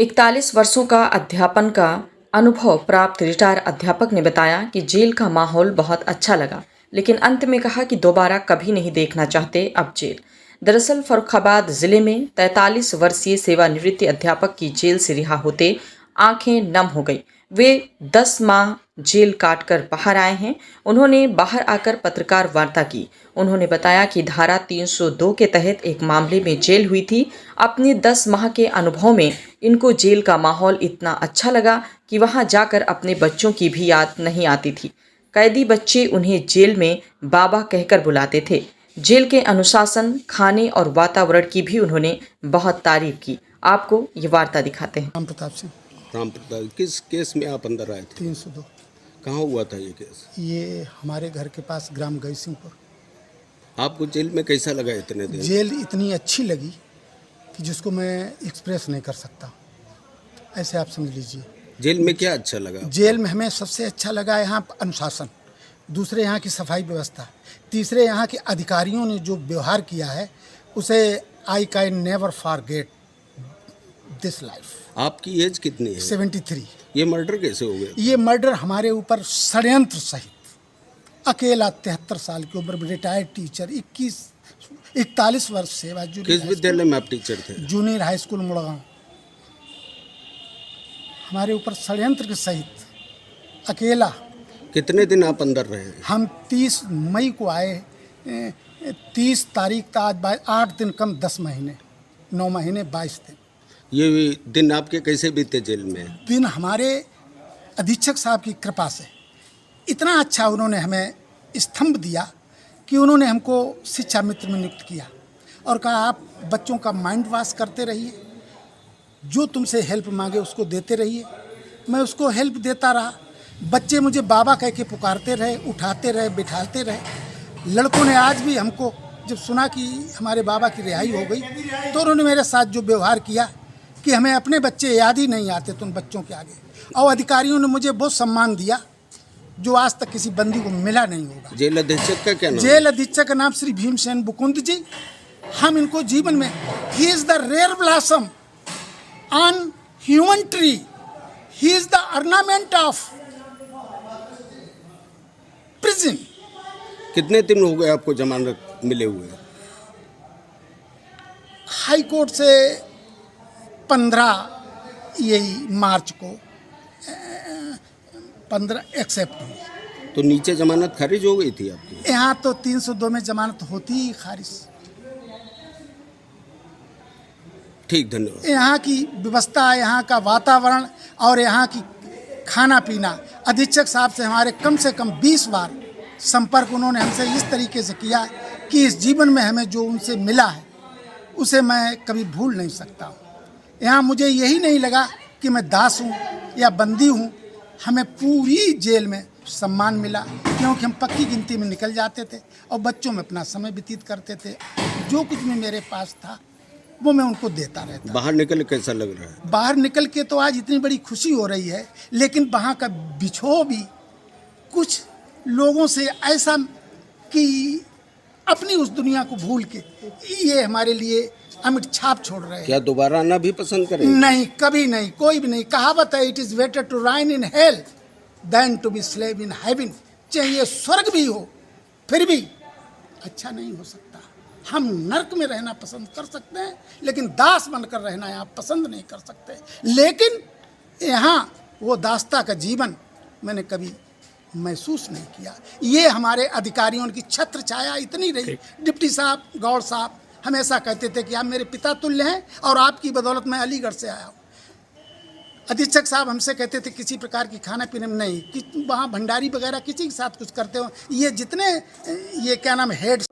41 वर्षों का अध्यापन का अनुभव प्राप्त रिटायर अध्यापक ने बताया कि जेल का माहौल बहुत अच्छा लगा, लेकिन अंत में कहा कि दोबारा कभी नहीं देखना चाहते अब जेल। दरअसल फर्रुखाबाद जिले में 43 वर्षीय सेवानिवृत्त अध्यापक की जेल से रिहा होते आंखें नम हो गई। वे 10 माह जेल काटकर बाहर आए हैं। उन्होंने बाहर आकर पत्रकार वार्ता की। उन्होंने बताया कि धारा 302 के तहत एक मामले में जेल हुई थी। अपने 10 माह के अनुभव में इनको जेल का माहौल इतना अच्छा लगा कि वहां जाकर अपने बच्चों की भी याद नहीं आती थी। कैदी बच्चे उन्हें जेल में बाबा कहकर बुलाते थे। जेल के अनुशासन, खाने और वातावरण की भी उन्होंने बहुत तारीफ की। आपको ये वार्ता दिखाते हैं। राम प्रताप सिंह। राम प्रताप, किस केस में आप अंदर आए थे? 302। कहाँ हुआ था ये केस? ये हमारे घर के पास ग्राम गईसिंहपुर। आपको जेल में कैसा लगा इतने दिन? जेल इतनी अच्छी लगी कि जिसको मैं एक्सप्रेस नहीं कर सकता, ऐसे आप समझ लीजिए। जेल में क्या अच्छा लगा? जेल में हमें सबसे अच्छा लगा यहाँ अनुशासन, दूसरे यहाँ की सफाई व्यवस्था, तीसरे यहाँ के अधिकारियों ने जो व्यवहार किया है उसे I can never forget this life. आपकी एज कितनी है? 73। ये मर्डर कैसे हो गया? ये मर्डर हमारे ऊपर षड्यंत्र सहित, अकेला 73 साल की उम्र में रिटायर्ड टीचर, 41 वर्ष सेवा। किस विद्यालय में आप टीचर थे? Junior high school Mudgaon. हमारे ऊपर षड्यंत्र के सहित अकेला। कितने दिन आप अंदर रहे? हम 30 मई को आए, 30 तारीख था आज, 8 दिन कम 10 महीने, 9 महीने 22 दिन। ये दिन आपके कैसे बीते जेल में? दिन हमारे अधीक्षक साहब की कृपा से इतना अच्छा उन्होंने हमें स्तंभ दिया कि उन्होंने हमको शिक्षा मित्र में नियुक्त किया और कहा आप बच्चों का माइंड वॉश करते रहिए, जो तुमसे हेल्प मांगे उसको देते रहिए। मैं उसको हेल्प देता रहा। बच्चे मुझे बाबा कह के पुकारते रहे, उठाते रहे, बिठाते रहे। लड़कों ने आज भी हमको जब सुना कि हमारे बाबा की रिहाई हो गई तो उन्होंने मेरे साथ जो व्यवहार किया कि हमें अपने बच्चे याद ही नहीं आते तुम बच्चों के आगे। और अधिकारियों ने मुझे बहुत सम्मान दिया जो आज तक किसी बंदी को मिला नहीं होगा। जेल अधीक्षक का क्या नाम? जेल अधीक्षक का नाम श्री भीमसेन बुकुंद जी। हम इनको जीवन में, he is the rare blossom on human tree, he is the ornament of prison. कितने दिन हो गए आपको जमानत मिले हुए? हाई कोर्ट से 15 यही मार्च को 15 एक्सेप्ट हुई। तो नीचे जमानत खारिज हो गई थी आपकी? यहाँ तो 302 में जमानत होती ही खारिज। ठीक, धन्यवाद। यहाँ की व्यवस्था, यहाँ का वातावरण और यहाँ की खाना पीना, अधीक्षक साहब से हमारे कम से कम 20 बार संपर्क उन्होंने हमसे इस तरीके से किया कि इस जीवन में हमें जो उनसे मिला है उसे मैं कभी भूल नहीं सकता हूँ। यहाँ मुझे यही नहीं लगा कि मैं दास हूँ या बंदी हूँ। हमें पूरी जेल में सम्मान मिला क्योंकि हम पक्की गिनती में निकल जाते थे और बच्चों में अपना समय व्यतीत करते थे। जो कुछ भी मेरे पास था वो मैं उनको देता रहता। बाहर निकल कैसा लग रहा है? बाहर निकल के तो आज इतनी बड़ी खुशी हो रही है, लेकिन वहाँ का बिछोह भी कुछ लोगों से ऐसा कि अपनी उस दुनिया को भूल के ये हमारे लिए अमिट छाप छोड़ रहे हैं। क्या दोबारा आना भी पसंद करेंगे? नहीं, कभी नहीं, कोई भी नहीं। कहावत है, it is better to reign in hell than to be slave in heaven. चाहिए स्वर्ग भी हो फिर भी अच्छा नहीं हो सकता। हम नर्क में रहना पसंद कर सकते हैं लेकिन दास बनकर रहना यहाँ पसंद नहीं कर सकते। लेकिन यहाँ वो दासता का जीवन मैंने कभी महसूस नहीं किया। ये हमारे अधिकारियों की छत्र छाया इतनी रही। डिप्टी साहब, गौड़ साहब हमेशा कहते थे कि आप मेरे पिता तुल्य हैं और आपकी बदौलत मैं अलीगढ़ से आया हूँ। अधीक्षक साहब हमसे कहते थे किसी प्रकार की खाना पीने में नहीं कि वहाँ भंडारी वगैरह किसी के साथ कुछ करते हो। ये जितने ये क्या नाम हेड